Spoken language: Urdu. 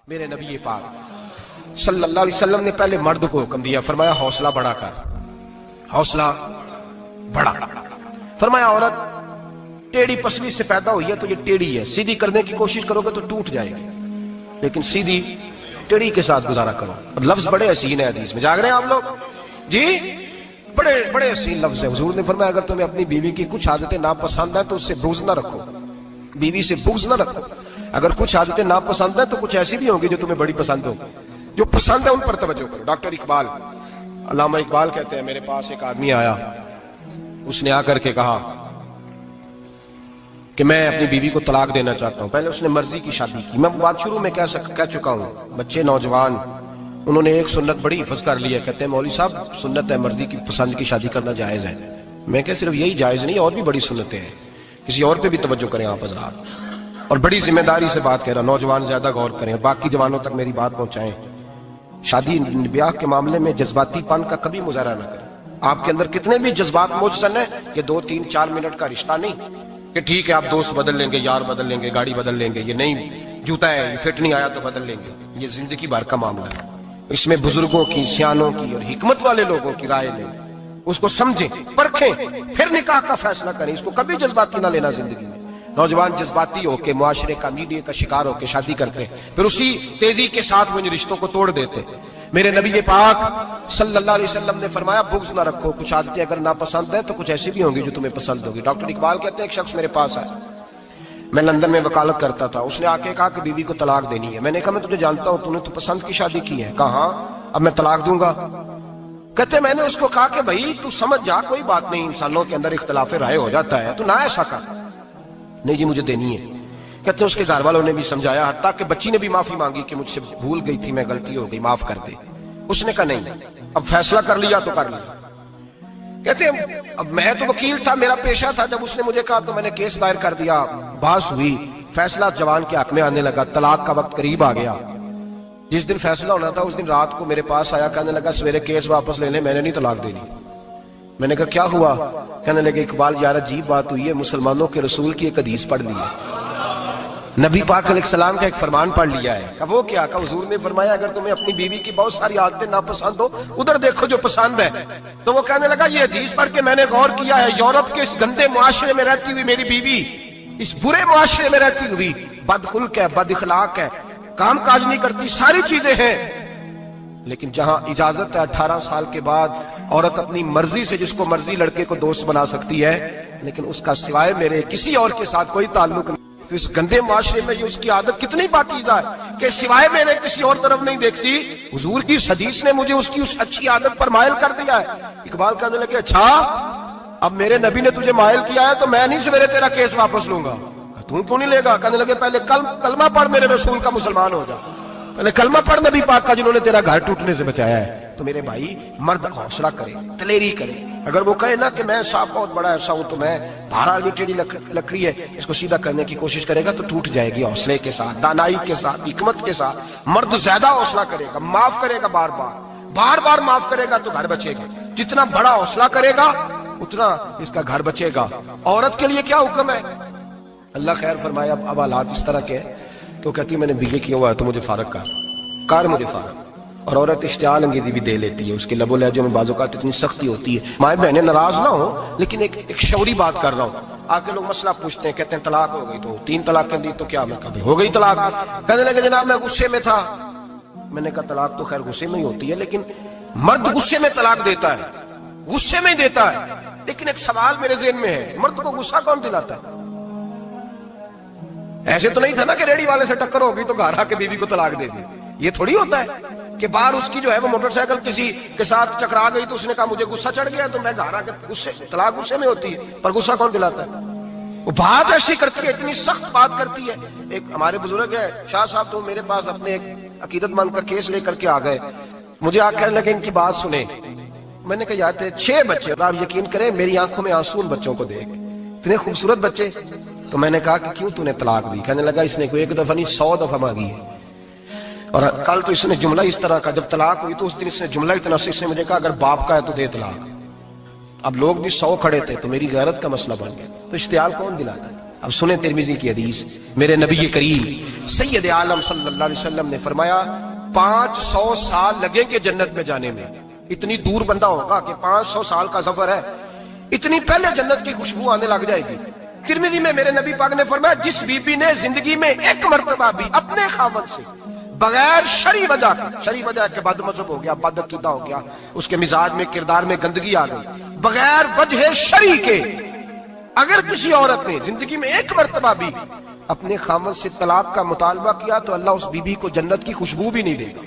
میرے نبی پاک صلی اللہ علیہ وسلم نے پہلے مرد کو حکم دیا، فرمایا حوصلہ بڑا کر، حوصلہ بڑا۔ فرمایا عورت ٹیڑھی پسلی سے پیدا ہوئی ہے تو یہ ٹیڑھی ہے، سیدھی کرنے کی کوشش کرو گے تو ٹوٹ جائے گی، لیکن سیدھی ٹیڑھی کے ساتھ گزارا کرو۔ لفظ بڑے حسین ہیں حدیث میں، جاگ رہے ہیں آپ لوگ جی؟ بڑے بڑے حسین لفظ ہے۔ حضور نے فرمایا اگر تمہیں اپنی بیوی کی کچھ عادتیں ناپسند ہیں تو اس سے بغض نہ رکھو، بیوی سے بغض نہ رکھو۔ اگر کچھ عادتیں ناپسند ہیں تو کچھ ایسی بھی ہوں گی جو تمہیں بڑی پسند ہوں، جو پسند ہے ان پر توجہ کرو۔ ڈاکٹر اقبال، علامہ اقبال کہتے ہیں میرے پاس ایک آدمی آیا، اس نے آ کر کے کہا کہ میں اپنی بیوی کو طلاق دینا چاہتا ہوں۔ پہلے اس نے مرضی کی شادی کی، میں بات شروع میں کہہ چکا ہوں، بچے نوجوان انہوں نے ایک سنت بڑی حفظ کر لی ہے، کہتے ہیں مولوی صاحب سنت ہے مرضی کی پسند کی شادی کرنا جائز ہے۔ میں کہ صرف یہی جائز نہیں، اور بھی بڑی سنتیں ہیں، کسی اور پہ بھی توجہ کریں آپ حضرات، اور بڑی ذمہ داری سے بات کہہ رہا، نوجوان زیادہ غور کریں، باقی جوانوں تک میری بات پہنچائیں۔ شادی بیاہ کے معاملے میں جذباتی پن کا کبھی مظاہرہ نہ کریں۔ آپ کے اندر کتنے بھی جذبات موجود ہیں، یہ 2 3 4 منٹ کا رشتہ نہیں کہ ٹھیک ہے آپ دوست بدل لیں گے، یار بدل لیں گے، گاڑی بدل لیں گے، یہ نہیں جوتا ہے یہ فٹ نہیں آیا تو بدل لیں گے، یہ زندگی بھر کا معاملہ ہے۔ اس میں بزرگوں کی، سیانوں کی اور حکمت والے لوگوں کی رائے لیں، اس کو سمجھیں، پرکھیں، پھر نکاح کا فیصلہ کریں، اس کو کبھی جذباتی نہ لینا زندگی میں۔ نوجوان جذباتی ہو کے معاشرے کا، میڈیا کا شکار ہو کے شادی کرتے ہیں، پھر اسی تیزی کے ساتھ وہ ان رشتوں کو توڑ دیتے۔ میرے نبی پاک صلی اللہ علیہ وسلم نے فرمایا بغض نہ رکھو، کچھ عادتیں اگر ناپسند ہیں تو کچھ ایسی بھی ہوں گی جو تمہیں پسند ہوگی۔ ڈاکٹر اقبال کہتے ہیں ایک شخص میرے پاس آیا، میں لندن میں وکالت کرتا تھا، اس نے آ کے کہا کہ بیوی کو طلاق دینی ہے۔ میں نے کہا میں تجھے جانتا ہوں، تو نے تو پسند کی شادی کی ہے۔ کہا ہاں، اب میں طلاق دوں گا؟ کہتے میں نے اس کو کہا کہ بھائی تو سمجھ جا، کوئی بات نہیں، انسانوں کے اندر اختلاف رائے ہو جاتا ہے، تو نہ ایسا کر۔ نہیں جی مجھے دینی ہے۔ کہتے ہیں اس کے گھر والوں نے بھی سمجھایا، حتیٰ کہ بچی نے بھی معافی مانگی کہ مجھ سے بھول گئی تھی، میں غلطی ہو گئی، معاف کر دے۔ اس نے کہا نہیں، اب فیصلہ کر لیا تو کر لیا۔ کہتے ہیں اب میں تو وکیل تھا، میرا پیشہ تھا، جب اس نے مجھے کہا تو میں نے کیس دائر کر دیا، بحث ہوئی، فیصلہ جوان کے حق میں آنے لگا، طلاق کا وقت قریب آ گیا۔ جس دن فیصلہ ہونا تھا اس دن رات کو میرے پاس آیا، کہنے لگا سویرے کیس واپس لے لیں، میں نے نہیں طلاق دینی۔ میں نے کہا کیا ہوا؟ کہنے لگے اقبال یار عجیب بات ہوئی ہے، مسلمانوں کے رسول کی ایک حدیث پڑھ لی ہے، نبی پاک علیہ السلام کا ایک فرمان پڑھ لیا ہے۔ کہا وہ کیا؟ کہا حضور نے فرمایا اگر تمہیں اپنی بیوی کی بہت ساری عادتیں ناپسند ہو، ادھر دیکھو جو پسند ہے۔ تو وہ کہنے لگا یہ حدیث پڑھ کے میں نے غور کیا ہے، یورپ کے اس گندے معاشرے میں رہتی ہوئی میری بیوی، اس برے معاشرے میں رہتی ہوئی بد خلق ہے، بد اخلاق ہے، کام کاج نہیں کرتی، ساری چیزیں ہیں، لیکن جہاں اجازت ہے 18 سال کے بعد عورت اپنی مرضی سے جس کو مرضی لڑکے کو دوست بنا سکتی ہے، لیکن اس کا سوائے میرے کسی اور کے ساتھ کوئی تعلق نہیں۔ تو اس گندے معاشرے میں یہ اس کی عادت کتنی پاکیزہ ہے کہ سوائے میرے کسی اور طرف نہیں دیکھتی۔ حضور کی اس حدیث نے مجھے اس کی اس اچھی عادت پر مائل کر دیا ہے۔ اقبال کہنے لگے اچھا اب میرے نبی نے تجھے مائل کیا ہے تو میں نہیں سویرے تیرا کیس واپس لوں گا۔ تو کیوں نہیں لے گا؟ کہنے لگے پہلے کلمہ پڑھ میرے رسول کا، مسلمان ہو جا، پہلے کلمہ پڑھ نبی پاک کا جنہوں نے تیرا گھر ٹوٹنے سے بچایا ہے۔ تو میرے بھائی مرد حوصلہ کرے، دلیری کرے۔ اگر وہ کہے نا کہ میں صاحب بہت بڑا ایسا ہوں تو میں بہرحال یہ ٹیڑھی لکڑی ہے، اس کو سیدھا کرنے کی کوشش کرے گا تو ٹوٹ جائے گی۔ حوصلے کے ساتھ، دانائی کے ساتھ، حکمت کے ساتھ مرد زیادہ حوصلہ کرے گا، معاف کرے گا، بار بار معاف کرے گا تو گھر بچے گا۔ جتنا بڑا حوصلہ کرے گا اتنا اس کا گھر بچے گا۔ عورت کے لیے کیا حکم ہے؟ اللہ خیر فرمایا۔ اب حالات اس طرح کے تو کہتی میں نے بیوی کیا ہوا ہے تو مجھے فارغ کر مجھے فارغ۔ اور عورت اشتعال انگیزی بھی دے لیتی ہے، اس کے لب و لہجے میں بعض اوقات اتنی سختی ہوتی ہے۔ مائیں بہنیں ناراض نہ ہو، لیکن ایک شعوری بات کر رہا ہوں۔ آ کے لوگ مسئلہ پوچھتے ہیں، کہتے ہیں طلاق ہو گئی تو 3 طلاقیں دی تو کیا؟ میں کبھی ہو گئی طلاق۔ کہنے لگے جناب میں غصے میں تھا۔ میں نے کہا طلاق تو خیر غصے میں ہی ہوتی ہے، لیکن مرد غصے میں طلاق دیتا ہے، غصے میں ہی دیتا ہے، لیکن ایک سوال میرے ذہن میں ہے، مرد کو غصہ کون دلاتا ہے؟ ایسے تو نہیں تھا نا کہ ریڑی والے سے ٹکر ہوگی تو گھر آ کے بیوی کو طلاق دے دی۔ یہ تھوڑی ہوتا ہے کہ باہر اس کی جو ہے وہ موٹر سائیکل کسی کے ساتھ ٹکرا گئی تو اس نے کہا مجھے غصہ چڑھ گیا تو میں گھر آ کے طلاق غصے میں ہوتی ہے، پر غصہ کون دلاتا ہے؟ وہ بات ایسی کرتی ہے، اتنی سخت بات کرتی ہے۔ ایک ہمارے بزرگ ہے شاہ صاحب، تو میرے پاس اپنے ایک عقیدت مند کا کیس لے کر کے آ گئے، مجھے آ کہنے لگے ان کی بات سنیں۔ میں نے کہا یار تھے 6 بچے، اور آپ یقین کریں میری آنکھوں میں آنسو ان بچوں کو دیکھ، اتنے خوبصورت بچے۔ تو میں نے کہا کہ کیوں تو نے طلاق دی؟ کہنے لگا اس نے کوئی 1 دفعہ نہیں 100 دفعہ مانگی ہے، اور کل تو اس نے جملہ اس طرح کا، جب طلاق ہوئی تو اس دن اس نے جملہ اتنا سے اس نے مجھے کہا اگر باپ کا ہے تو دے طلاق۔ اب لوگ بھی 100 کھڑے تھے تو میری غیرت کا مسئلہ بن گیا۔ تو اشتعال کون دلاتا ہے؟ اب سنیں ترمذی کی حدیث، میرے نبی کریم سید عالم صلی اللہ علیہ وسلم نے فرمایا 500 سال لگیں گے جنت میں جانے میں. اتنی دور بندہ ہوگا کہ 500 سال کا سفر ہے، اتنی پہلے جنت کی خوشبو آنے لگ جائے گی. ترمذی میں میرے نبی پاک نے فرمایا جس بی بی نے زندگی میں ایک مرتبہ بھی اپنے خاوند سے بغیر شرعی وجہ کے بد مذہب ہو گیا، بد عقیدہ ہو گیا، اس کے مزاج میں کردار میں گندگی آ گئی، بغیر وجہ شرعی کے اگر کسی عورت نے زندگی میں ایک مرتبہ بھی اپنے خاوند سے طلاق کا مطالبہ کیا تو اللہ اس بی بی کو جنت کی خوشبو بھی نہیں دے گا.